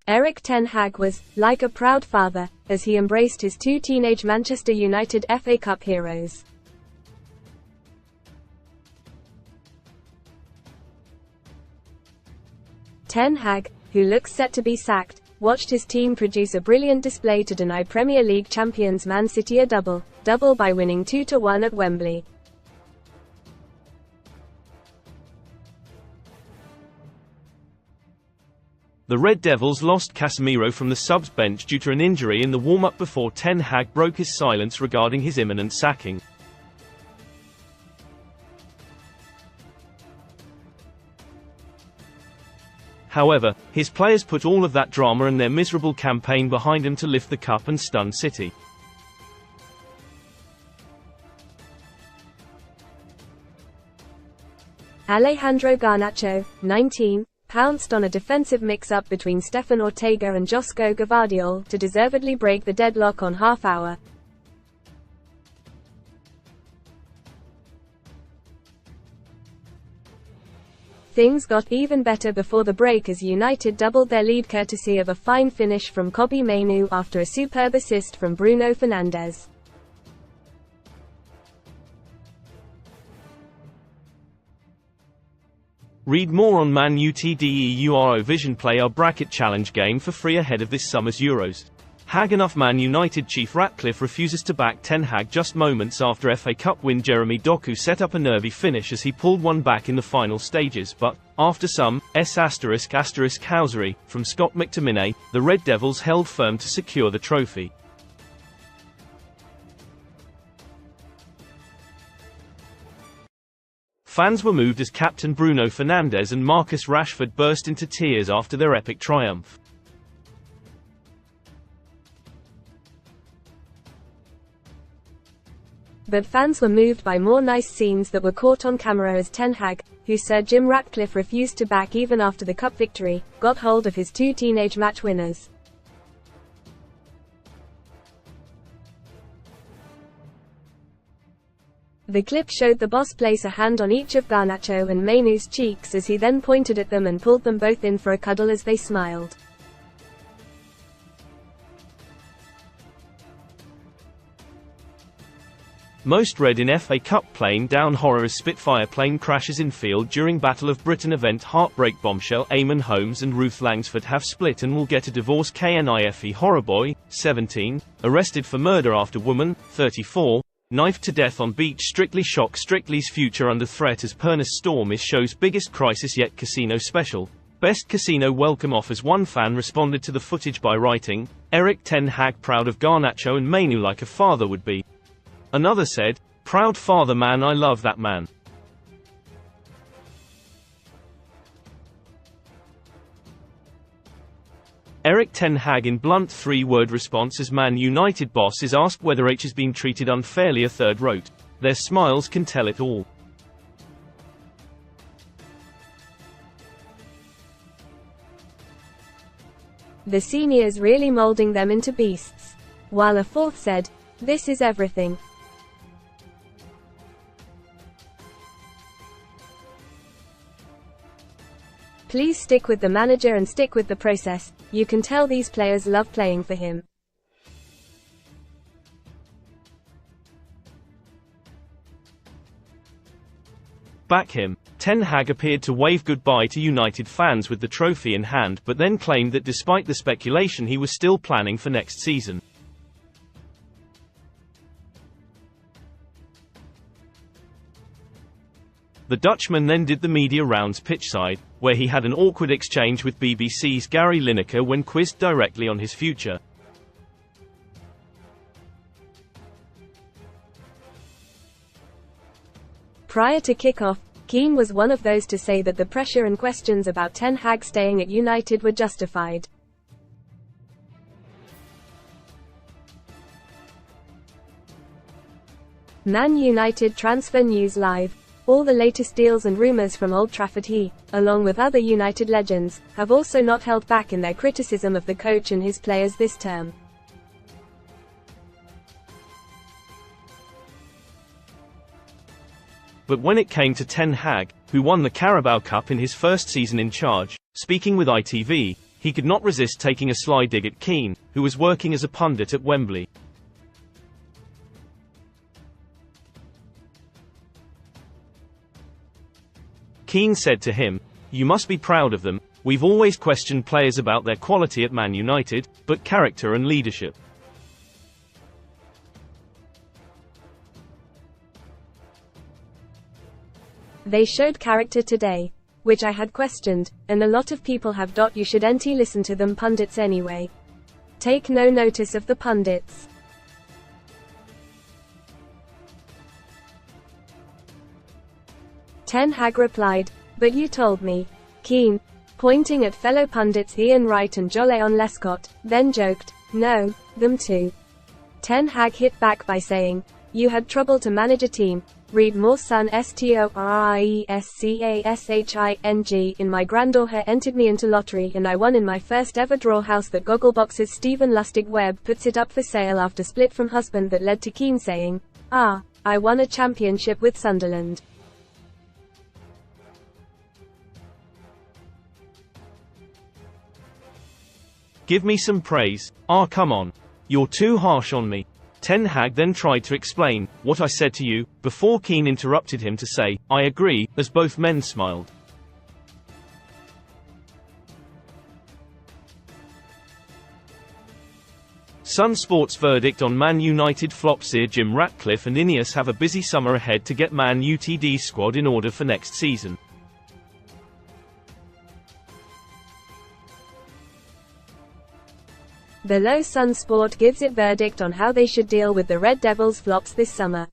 Erik Ten Hag was, like a proud father, as he embraced his two teenage Manchester United FA Cup heroes. Ten Hag, who looks set to be sacked, watched his team produce a brilliant display to deny Premier League champions Man City a double by winning 2-1 at Wembley. The Red Devils lost Casemiro from the subs bench due to an injury in the warm-up before Ten Hag broke his silence regarding his imminent sacking. However, his players put all of that drama and their miserable campaign behind him to lift the cup and stun City. Alejandro Garnacho, 19, pounced on a defensive mix-up between Stefan Ortega and Josko Gvardiol to deservedly break the deadlock on half-hour. Things got even better before the break as United doubled their lead courtesy of a fine finish from Kobbie Mainoo after a superb assist from Bruno Fernandes. Read more on Man Utd Eurovision Play our bracket challenge game for free ahead of this summer's Euros. Hag enough. Man United chief Ratcliffe refuses to back Ten Hag just moments after FA Cup win Jeremy Doku set up a nervy finish as he pulled one back in the final stages, but, after some ****housery from Scott McTominay, the Red Devils held firm to secure the trophy. Fans were moved as captain Bruno Fernandes and Marcus Rashford burst into tears after their epic triumph. But fans were moved by more nice scenes that were caught on camera as Ten Hag, who Sir Jim Ratcliffe refused to back even after the cup victory, got hold of his two teenage match winners. The clip showed the boss place a hand on each of Garnacho and Mainoo's cheeks as he then pointed at them and pulled them both in for a cuddle as they smiled. Most read in FA Cup plane down horror as Spitfire plane crashes in field during Battle of Britain event. Heartbreak bombshell. Eamon Holmes and Ruth Langsford have split and will get a divorce. KNIFE horrorboy, 17, arrested for murder after woman, 34, knifed to death on beach. Strictly shock. Strictly's future under threat as Pernis Storm is show's biggest crisis yet. Casino special. Best casino welcome offers. One fan responded to the footage by writing, "Erik Ten Hag proud of Garnacho and Mainoo like a father would be." Another said, "Proud father man, I love that man." Erik Ten Hag in blunt three-word response as Man United boss is asked whether H has been treated unfairly. A third wrote, "Their smiles can tell it all." The seniors really molding them into beasts. While a fourth said, "This is everything." Please stick with the manager and stick with the process. You can tell these players love playing for him. Back him. Ten Hag appeared to wave goodbye to United fans with the trophy in hand, but then claimed that despite the speculation he was still planning for next season. The Dutchman then did the media rounds pitchside, where he had an awkward exchange with BBC's Gary Lineker when quizzed directly on his future. Prior to kick-off, Keane was one of those to say that the pressure and questions about Ten Hag staying at United were justified. Man United Transfer News Live. All the latest deals and rumours from Old Trafford. He, along with other United legends, have also not held back in their criticism of the coach and his players this term. But when it came to Ten Hag, who won the Carabao Cup in his first season in charge, speaking with ITV, He could not resist taking a sly dig at Keane, who was working as a pundit at Wembley. Keane said to him, "You must be proud of them. We've always questioned players about their quality at Man United, but character and leadership. They showed character today, which I had questioned, and a lot of people have. You shouldn't listen to them pundits anyway. Take no notice of the pundits." Ten Hag replied, "But you told me." Keane, pointing at fellow pundits Ian Wright and Jolyon Lescott, then joked, "No, them too." Ten Hag hit back by saying, "You had trouble to manage a team. Read more son STORIESCASHING. In my granddaughter entered me into lottery and I won in my first ever draw house that Gogglebox's Stephen Lustig Webb puts it up for sale after split from husband." That led to Keane saying, "Ah, I won a championship with Sunderland." "Give me some praise. Ah, come on. You're too harsh on me." Ten Hag then tried to explain, "What I said to you," before Keane interrupted him to say, "I agree," as both men smiled. Sun Sports' verdict on Man United flop. Sir Jim Ratcliffe and Ineos have a busy summer ahead to get Man Utd squad in order for next season. Below, Sun Sport gives it verdict on how they should deal with the Red Devils' flops this summer.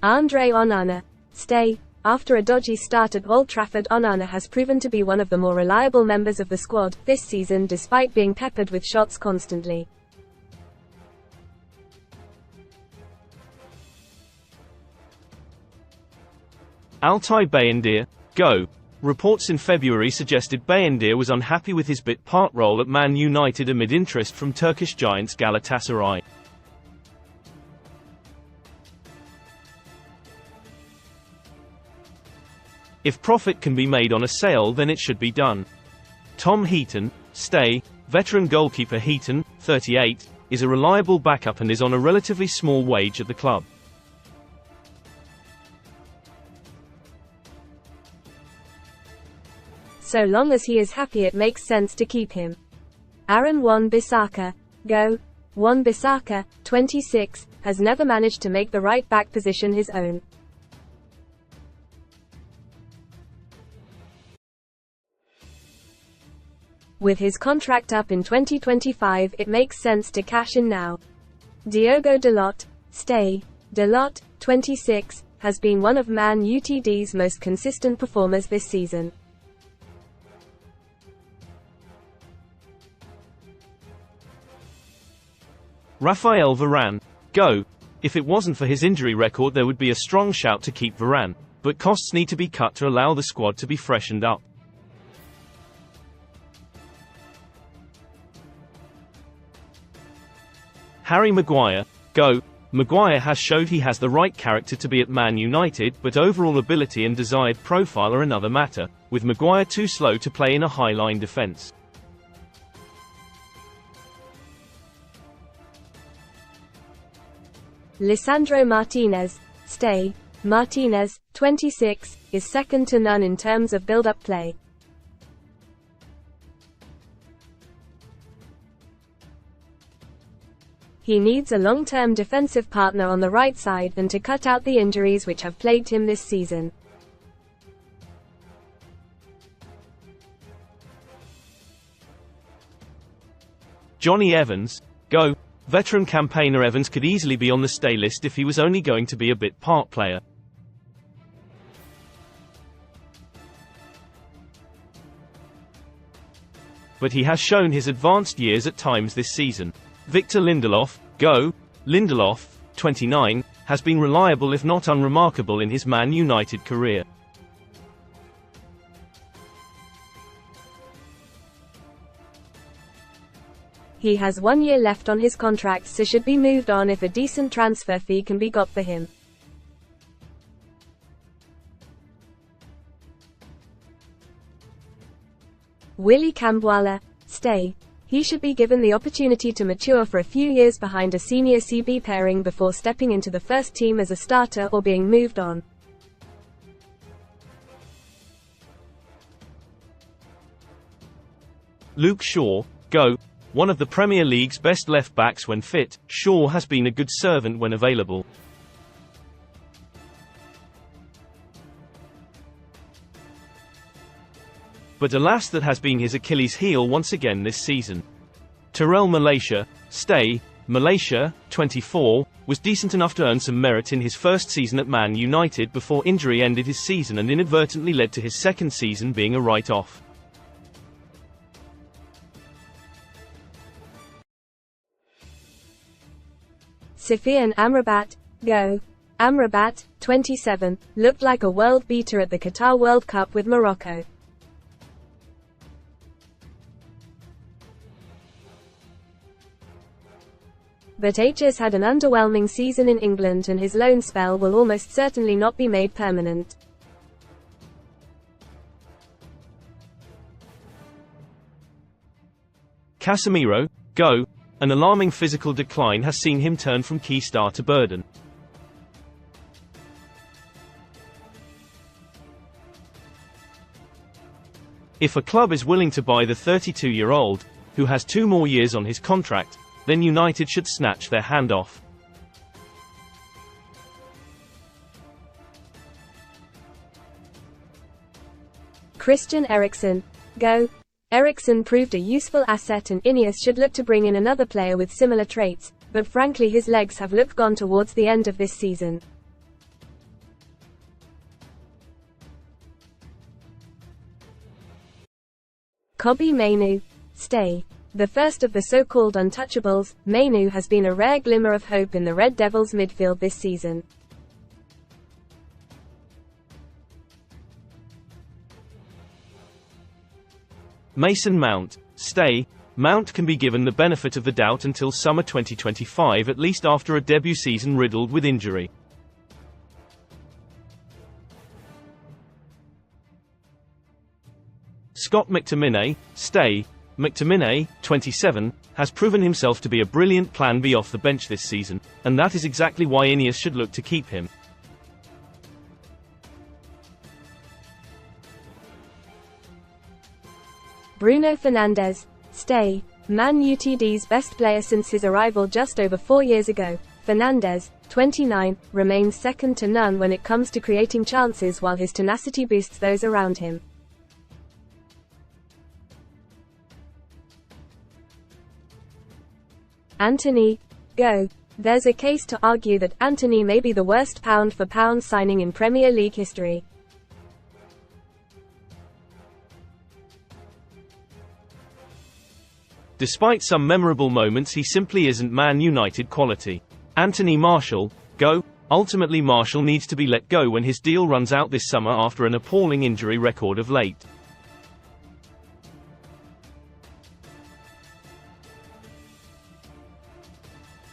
Andre Onana. Stay. After a dodgy start at Old Trafford, Onana has proven to be one of the more reliable members of the squad this season despite being peppered with shots constantly. Altay Bayındır, go. Reports in February suggested Bayındır was unhappy with his bit part role at Man United amid interest from Turkish giants Galatasaray. If profit can be made on a sale, then it should be done. Tom Heaton, stay. Veteran goalkeeper Heaton, 38, is a reliable backup and is on a relatively small wage at the club. So long as he is happy, it makes sense to keep him. Aaron Wan-Bissaka, go. Wan-Bissaka, 26, has never managed to make the right back position his own. With his contract up in 2025, it makes sense to cash in now. Diogo Dalot, stay. Dalot, 26, has been one of Man Utd's most consistent performers this season. Raphael Varane, go. If it wasn't for his injury record, there would be a strong shout to keep Varane, but costs need to be cut to allow the squad to be freshened up. Harry Maguire, go. Maguire has showed he has the right character to be at Man United, but overall ability and desired profile are another matter, with Maguire too slow to play in a high-line defence. Lisandro Martinez, stay. Martinez, 26, is second to none in terms of build-up play. He needs a long-term defensive partner on the right side and to cut out the injuries which have plagued him this season. Johnny Evans, go. Veteran campaigner Evans could easily be on the stay list if he was only going to be a bit part player. But he has shown his advanced years at times this season. Victor Lindelof, go. Lindelof, 29, has been reliable if not unremarkable in his Man United career. He has 1 year left on his contract, so should be moved on if a decent transfer fee can be got for him. Willy Kambwala, stay. He should be given the opportunity to mature for a few years behind a senior CB pairing before stepping into the first team as a starter or being moved on. Luke Shaw, go. One of the Premier League's best left-backs when fit, Shaw has been a good servant when available. But alas, that has been his Achilles heel once again this season. Terrell Malaysia, stay. Malaysia, 24, was decent enough to earn some merit in his first season at Man United before injury ended his season and inadvertently led to his second season being a write-off. Sufyan Amrabat, go. Amrabat, 27, looked like a world beater at the Qatar World Cup with Morocco. But H has had an underwhelming season in England and his loan spell will almost certainly not be made permanent. Casemiro, go. An alarming physical decline has seen him turn from key star to burden. If a club is willing to buy the 32-year-old, who has 2 more years on his contract, then United should snatch their hand off. Christian Eriksen, go. Eriksen proved a useful asset and Ineos should look to bring in another player with similar traits, but frankly his legs have looked gone towards the end of this season. Kobbie Mainoo, stay. The first of the so-called untouchables, Mainoo has been a rare glimmer of hope in the Red Devils midfield this season. Mason Mount, stay. Mount can be given the benefit of the doubt until summer 2025, at least after a debut season riddled with injury. Scott McTominay, stay. McTominay, 27, has proven himself to be a brilliant plan B off the bench this season, and that is exactly why Ineos should look to keep him. Bruno Fernandes, stay. Man Utd's best player since his arrival just over 4 years ago, Fernandes, 29, remains second to none when it comes to creating chances while his tenacity boosts those around him. Antony, go. There's a case to argue that Antony may be the worst pound-for-pound signing in Premier League history. Despite some memorable moments, he simply isn't Man United quality. Anthony Martial, go. Ultimately Martial needs to be let go when his deal runs out this summer after an appalling injury record of late.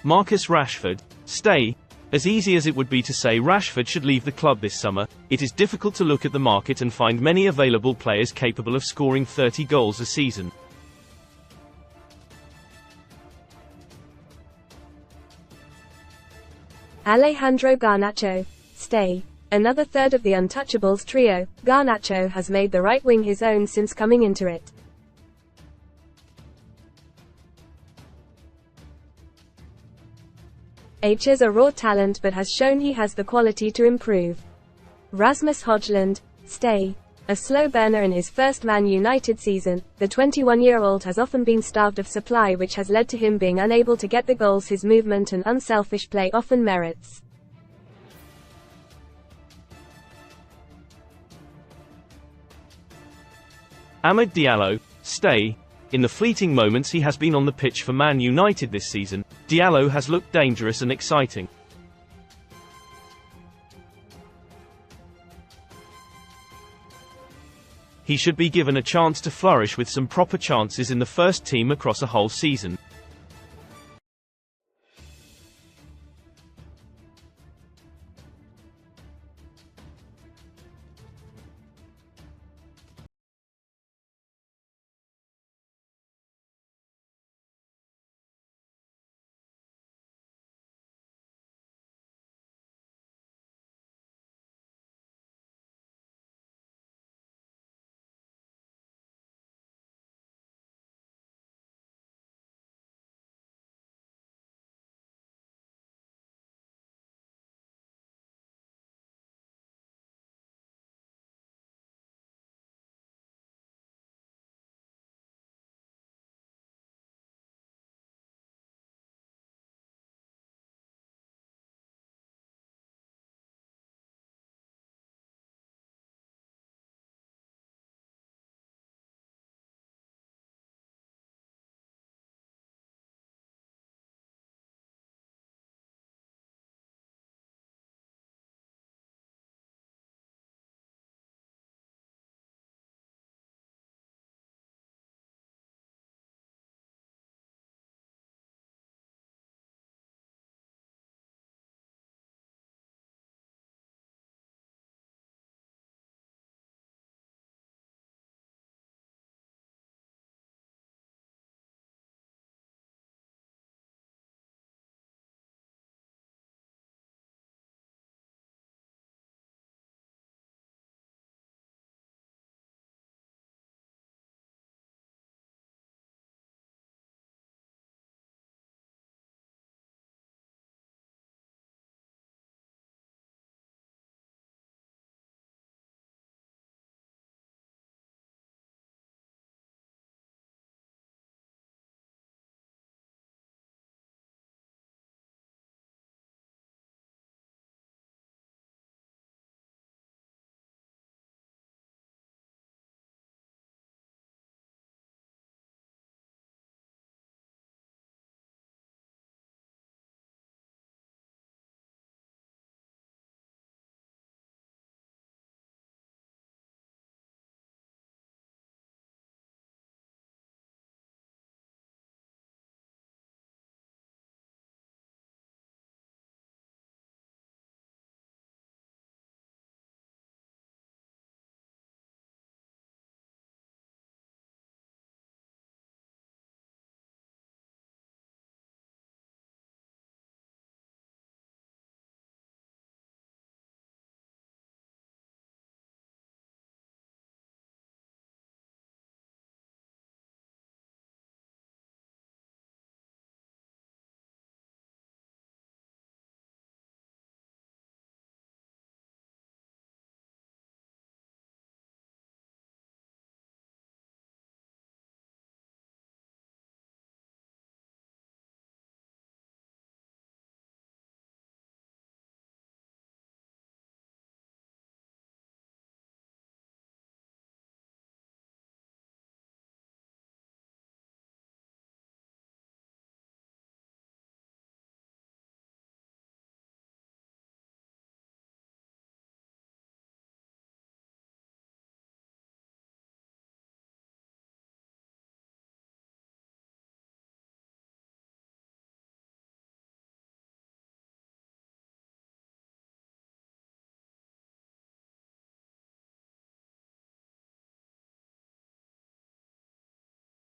Marcus Rashford, stay. As easy as it would be to say Rashford should leave the club this summer, it is difficult to look at the market and find many available players capable of scoring 30 goals a season. Alejandro Garnacho, stay. Another third of the untouchables trio, Garnacho has made the right wing his own since coming into it. H is a raw talent but has shown he has the quality to improve. Rasmus Højlund, stay. A slow burner in his first Man United season, the 21-year-old has often been starved of supply, which has led to him being unable to get the goals his movement and unselfish play often merits. Amad Diallo, stay. In the fleeting moments he has been on the pitch for Man United this season, Diallo has looked dangerous and exciting. He should be given a chance to flourish with some proper chances in the first team across a whole season.